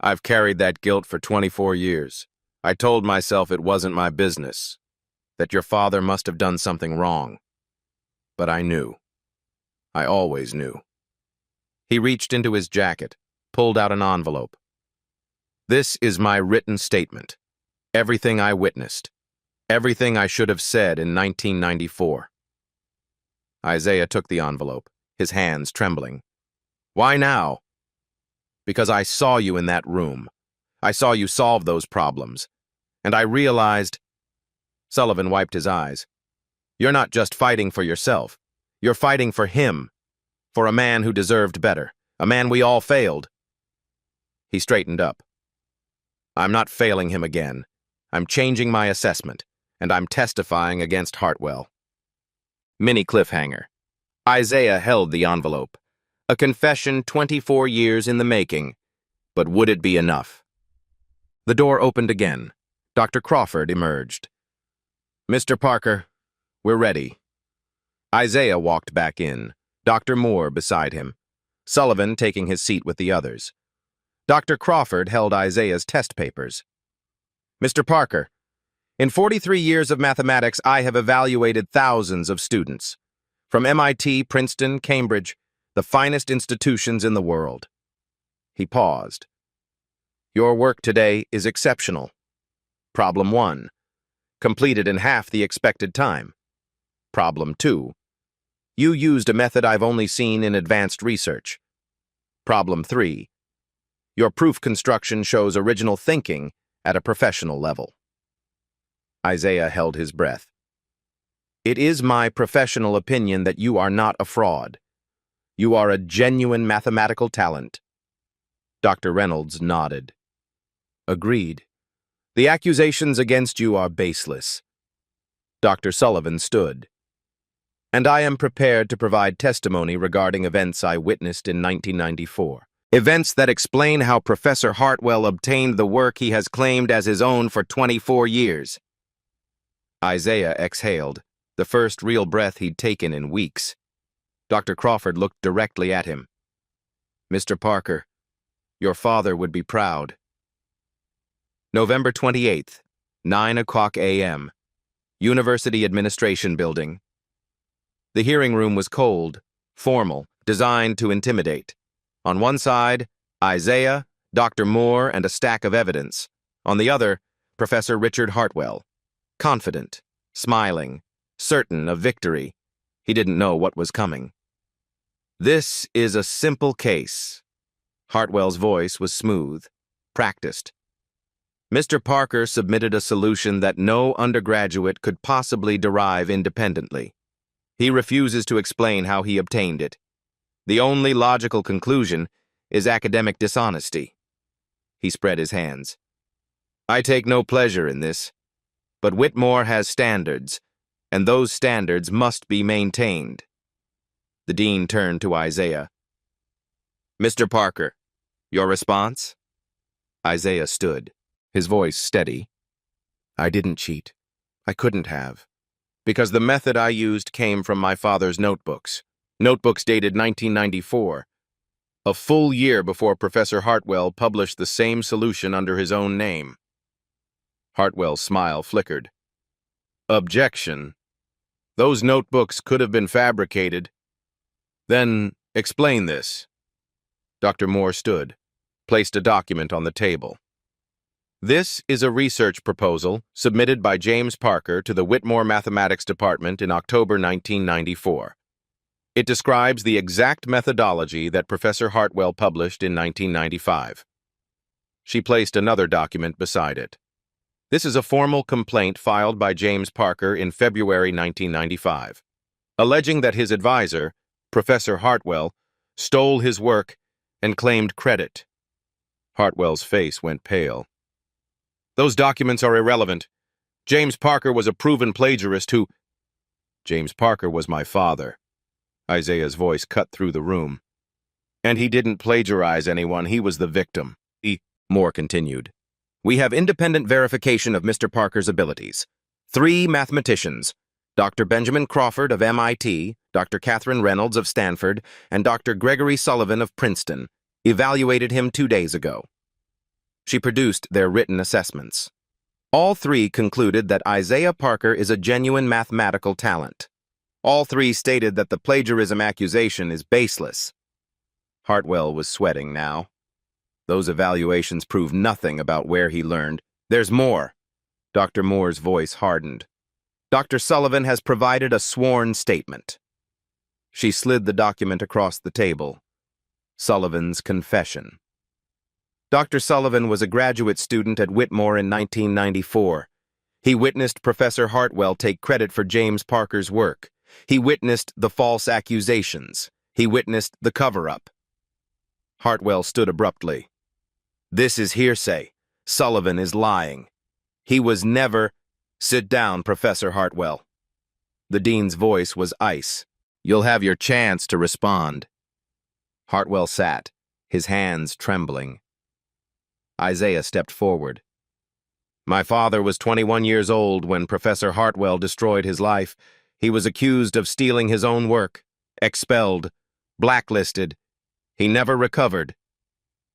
I've carried that guilt for 24 years. I told myself it wasn't my business, that your father must have done something wrong. But I knew. I always knew. He reached into his jacket, pulled out an envelope. This is my written statement. Everything I witnessed. Everything I should have said in 1994. Isaiah took the envelope, his hands trembling. Why now? Because I saw you in that room. I saw you solve those problems. And I realized... Sullivan wiped his eyes. You're not just fighting for yourself. You're fighting for him. For a man who deserved better. A man we all failed. He straightened up. I'm not failing him again. I'm changing my assessment, and I'm testifying against Hartwell. Mini cliffhanger. Isaiah held the envelope. A confession 24 years in the making. But would it be enough? The door opened again. Dr. Crawford emerged. Mr. Parker, we're ready. Isaiah walked back in, Dr. Moore beside him, Sullivan taking his seat with the others. Dr. Crawford held Isaiah's test papers. Mr. Parker, in 43 years of mathematics, I have evaluated thousands of students. From MIT, Princeton, Cambridge, the finest institutions in the world. He paused. Your work today is exceptional. Problem 1. Completed in half the expected time. Problem 2. You used a method I've only seen in advanced research. Problem 3. Your proof construction shows original thinking at a professional level. Isaiah held his breath. It is my professional opinion that you are not a fraud. You are a genuine mathematical talent. Dr. Reynolds nodded. Agreed. The accusations against you are baseless. Dr. Sullivan stood. And I am prepared to provide testimony regarding events I witnessed in 1994. Events that explain how Professor Hartwell obtained the work he has claimed as his own for 24 years. Isaiah exhaled, the first real breath he'd taken in weeks. Dr. Crawford looked directly at him. Mr. Parker, your father would be proud. November 28th, 9:00 a.m., University Administration Building. The hearing room was cold, formal, designed to intimidate. On one side, Isaiah, Dr. Moore, and a stack of evidence. On the other, Professor Richard Hartwell. Confident, smiling, certain of victory. He didn't know what was coming. This is a simple case. Hartwell's voice was smooth, practiced. Mr. Parker submitted a solution that no undergraduate could possibly derive independently. He refuses to explain how he obtained it. The only logical conclusion is academic dishonesty. He spread his hands. I take no pleasure in this, but Whitmore has standards, and those standards must be maintained. The dean turned to Isaiah. Mr. Parker, your response? Isaiah stood, his voice steady. I didn't cheat. I couldn't have. Because the method I used came from my father's notebooks. Notebooks dated 1994, a full year before Professor Hartwell published the same solution under his own name. Hartwell's smile flickered. Objection. Those notebooks could have been fabricated. Then explain this. Dr. Moore stood, placed a document on the table. This is a research proposal submitted by James Parker to the Whitmore Mathematics Department in October 1994. It describes the exact methodology that Professor Hartwell published in 1995. She placed another document beside it. This is a formal complaint filed by James Parker in February 1995, alleging that his advisor, Professor Hartwell, stole his work and claimed credit. Hartwell's face went pale. Those documents are irrelevant. James Parker was a proven plagiarist who... James Parker was my father. Isaiah's voice cut through the room. And he didn't plagiarize anyone, he was the victim. Moore continued. We have independent verification of Mr. Parker's abilities. 3 mathematicians, Dr. Benjamin Crawford of MIT, Dr. Catherine Reynolds of Stanford, and Dr. Gregory Sullivan of Princeton, evaluated him 2 days ago. She produced their written assessments. All 3 concluded that Isaiah Parker is a genuine mathematical talent. All 3 stated that the plagiarism accusation is baseless. Hartwell was sweating now. Those evaluations prove nothing about where he learned. There's more. Dr. Moore's voice hardened. Dr. Sullivan has provided a sworn statement. She slid the document across the table. Sullivan's confession. Dr. Sullivan was a graduate student at Whitmore in 1994. He witnessed Professor Hartwell take credit for James Parker's work. He witnessed the false accusations. He witnessed the cover-up. Hartwell stood abruptly. This is hearsay. Sullivan is lying. He was never— Sit down, Professor Hartwell. The dean's voice was ice. You'll have your chance to respond. Hartwell sat, his hands trembling. Isaiah stepped forward. My father was 21 years old when Professor Hartwell destroyed his life. He was accused of stealing his own work, expelled, blacklisted. He never recovered.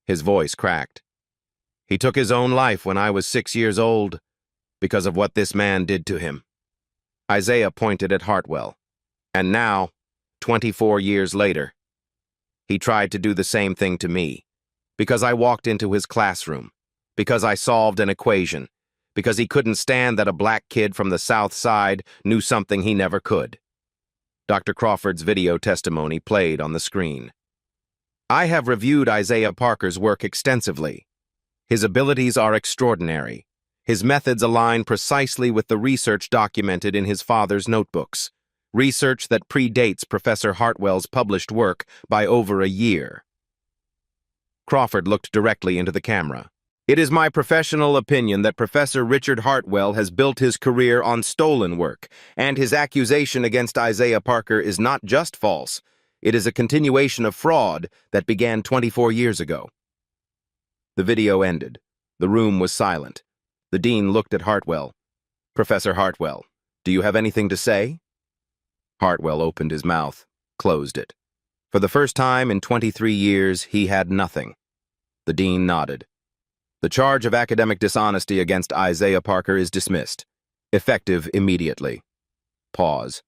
His voice cracked. He took his own life when I was 6 years old because of what this man did to him. Isaiah pointed at Hartwell. And now, 24 years later, he tried to do the same thing to me, because I walked into his classroom, because I solved an equation, because he couldn't stand that a black kid from the South Side knew something he never could. Dr. Crawford's video testimony played on the screen. I have reviewed Isaiah Parker's work extensively. His abilities are extraordinary. His methods align precisely with the research documented in his father's notebooks, research that predates Professor Hartwell's published work by over a year. Crawford looked directly into the camera. It is my professional opinion that Professor Richard Hartwell has built his career on stolen work, and his accusation against Isaiah Parker is not just false. It is a continuation of fraud that began 24 years ago. The video ended. The room was silent. The dean looked at Hartwell. Professor Hartwell, do you have anything to say? Hartwell opened his mouth, closed it. For the first time in 23 years, he had nothing. The dean nodded. The charge of academic dishonesty against Isaiah Parker is dismissed, effective immediately. Pause.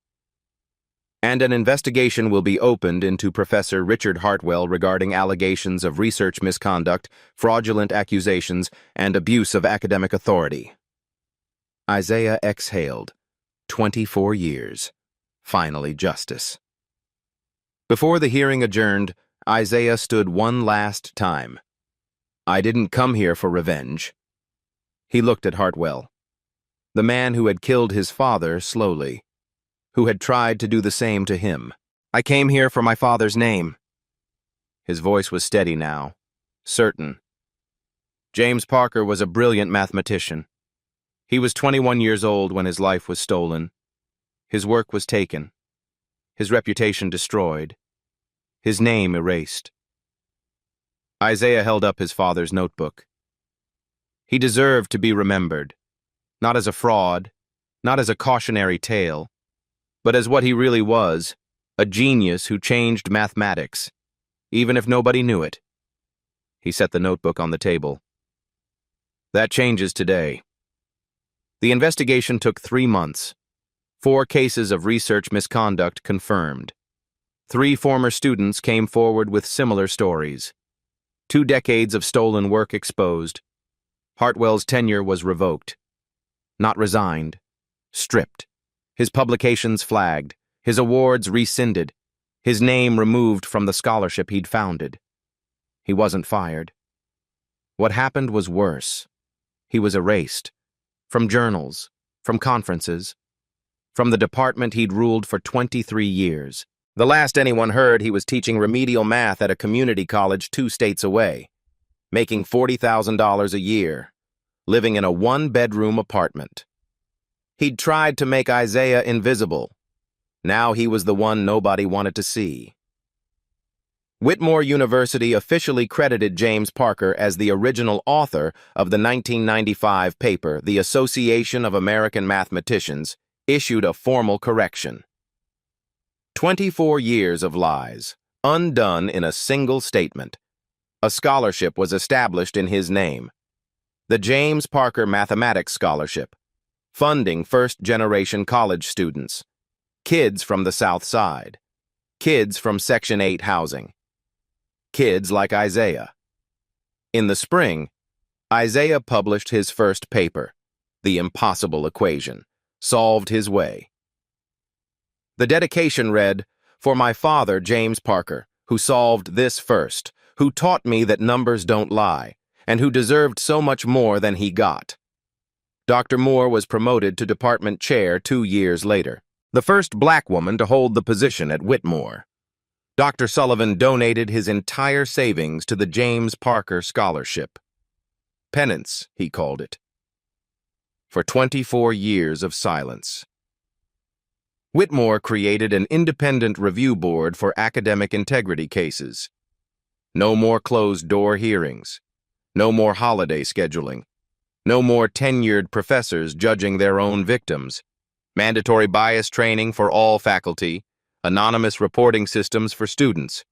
And an investigation will be opened into Professor Richard Hartwell regarding allegations of research misconduct, fraudulent accusations, and abuse of academic authority. Isaiah exhaled. 24 years. Finally, justice. Before the hearing adjourned, Isaiah stood one last time. I didn't come here for revenge. He looked at Hartwell, the man who had killed his father slowly, who had tried to do the same to him. I came here for my father's name. His voice was steady now, certain. James Parker was a brilliant mathematician. He was 21 years old when his life was stolen. His work was taken. His reputation destroyed. His name erased. Isaiah held up his father's notebook. He deserved to be remembered, not as a fraud, not as a cautionary tale, but as what he really was, a genius who changed mathematics, even if nobody knew it. He set the notebook on the table. That changes today. The investigation took 3 months. 4 cases of research misconduct confirmed. 3 former students came forward with similar stories. 2 decades of stolen work exposed. Hartwell's tenure was revoked. Not resigned. Stripped. His publications flagged. His awards rescinded. His name removed from the scholarship he'd founded. He wasn't fired. What happened was worse. He was erased. From journals. From conferences. From the department he'd ruled for 23 years. The last anyone heard, he was teaching remedial math at a community college 2 states away, making $40,000 a year, living in a 1-bedroom apartment. He'd tried to make Isaiah invisible. Now he was the one nobody wanted to see. Whitmore University officially credited James Parker as the original author of the 1995 paper, The Association of American Mathematicians, issued a formal correction. 24 years of lies, undone in a single statement. A scholarship was established in his name. The James Parker Mathematics Scholarship, funding first-generation college students, kids from the South Side, kids from Section 8 housing, kids like Isaiah. In the spring, Isaiah published his first paper, The Impossible Equation, solved his way. The dedication read, "For my father, James Parker, who solved this first, who taught me that numbers don't lie, and who deserved so much more than he got." Dr. Moore was promoted to department chair 2 years later, the first black woman to hold the position at Whitmore. Dr. Sullivan donated his entire savings to the James Parker Scholarship. Penance, he called it. For 24 years of silence. Whitmore created an independent review board for academic integrity cases. No more closed-door hearings. No more holiday scheduling. No more tenured professors judging their own victims. Mandatory bias training for all faculty. Anonymous reporting systems for students.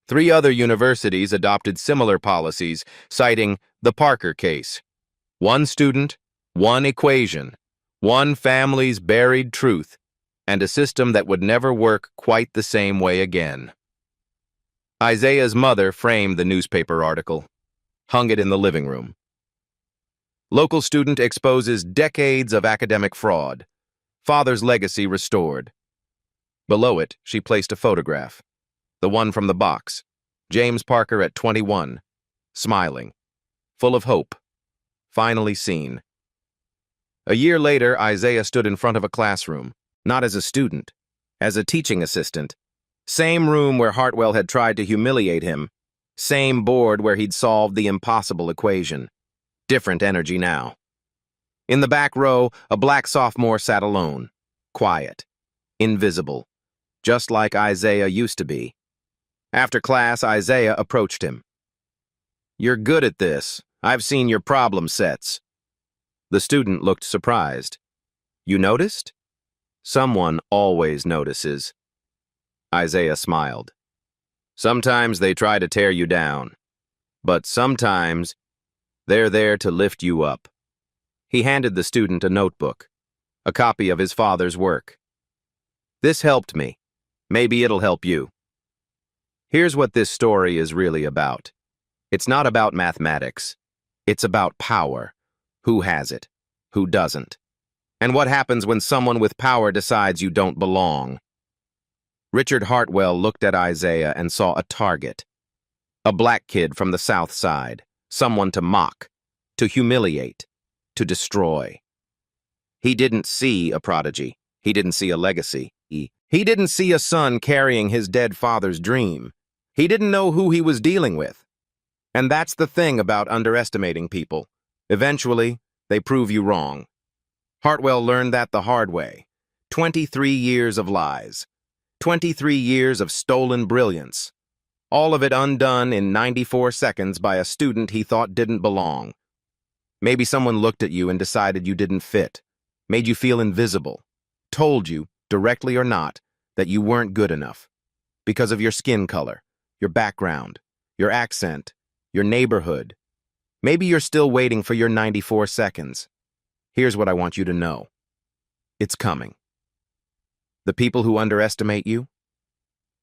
3 other universities adopted similar policies, citing the Parker case. 1 student, 1 equation, 1 family's buried truth, and a system that would never work quite the same way again. Isaiah's mother framed the newspaper article, hung it in the living room. Local student exposes decades of academic fraud. Father's legacy restored. Below it, she placed a photograph, the one from the box. James Parker at 21, smiling, full of hope, finally seen. A year later, Isaiah stood in front of a classroom, not as a student, as a teaching assistant. Same room where Hartwell had tried to humiliate him. Same board where he'd solved the impossible equation. Different energy now. In the back row, a black sophomore sat alone, quiet, invisible, just like Isaiah used to be. After class, Isaiah approached him. "You're good at this. I've seen your problem sets." The student looked surprised. "You noticed?" "Someone always notices." Isaiah smiled. "Sometimes they try to tear you down, but sometimes they're there to lift you up." He handed the student a notebook, a copy of his father's work. "This helped me. Maybe it'll help you." Here's what this story is really about. It's not about mathematics. It's about power. Who has it? Who doesn't? And what happens when someone with power decides you don't belong? Richard Hartwell looked at Isaiah and saw a target. A black kid from the South Side. Someone to mock, to humiliate, to destroy. He didn't see a prodigy. He didn't see a legacy. He didn't see a son carrying his dead father's dream. He didn't know who he was dealing with. And that's the thing about underestimating people. Eventually, they prove you wrong. Hartwell learned that the hard way. 23 years of lies. 23 years of stolen brilliance. All of it undone in 94 seconds by a student he thought didn't belong. Maybe someone looked at you and decided you didn't fit, made you feel invisible, told you, directly or not, that you weren't good enough. Because of your skin color, your background, your accent, your neighborhood. Maybe you're still waiting for your 94 seconds. Here's what I want you to know. It's coming. The people who underestimate you,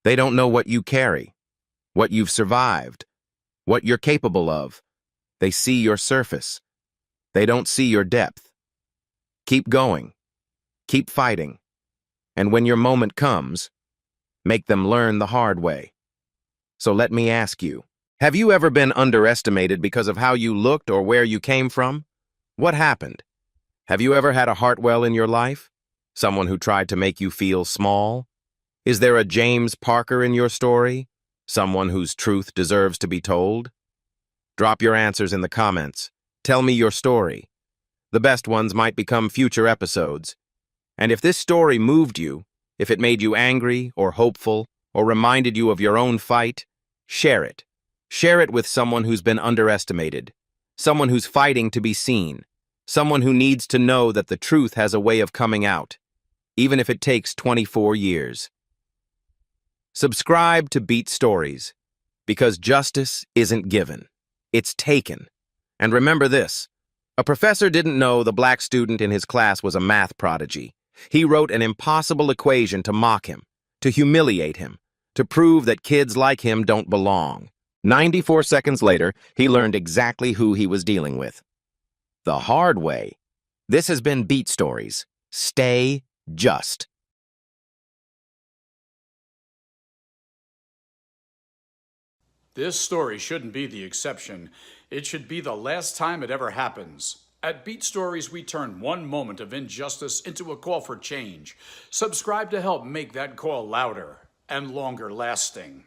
they don't know what you carry, what you've survived, what you're capable of. They see your surface. They don't see your depth. Keep going. Keep fighting. And when your moment comes, make them learn the hard way. So let me ask you, have you ever been underestimated because of how you looked or where you came from? What happened? Have you ever had a Hartwell in your life? Someone who tried to make you feel small? Is there a James Parker in your story? Someone whose truth deserves to be told? Drop your answers in the comments. Tell me your story. The best ones might become future episodes. And if this story moved you, if it made you angry or hopeful or reminded you of your own fight, share it. Share it with someone who's been underestimated, someone who's fighting to be seen, someone who needs to know that the truth has a way of coming out, even if it takes 24 years. Subscribe to Beat Stories, because justice isn't given, it's taken. And remember this, a professor didn't know the black student in his class was a math prodigy. He wrote an impossible equation to mock him, to humiliate him, to prove that kids like him don't belong. 94 seconds later, he learned exactly who he was dealing with. The hard way. This has been Beat Stories. Stay just. This story shouldn't be the exception. It should be the last time it ever happens. At Beat Stories, we turn one moment of injustice into a call for change. Subscribe to help make that call louder and longer lasting.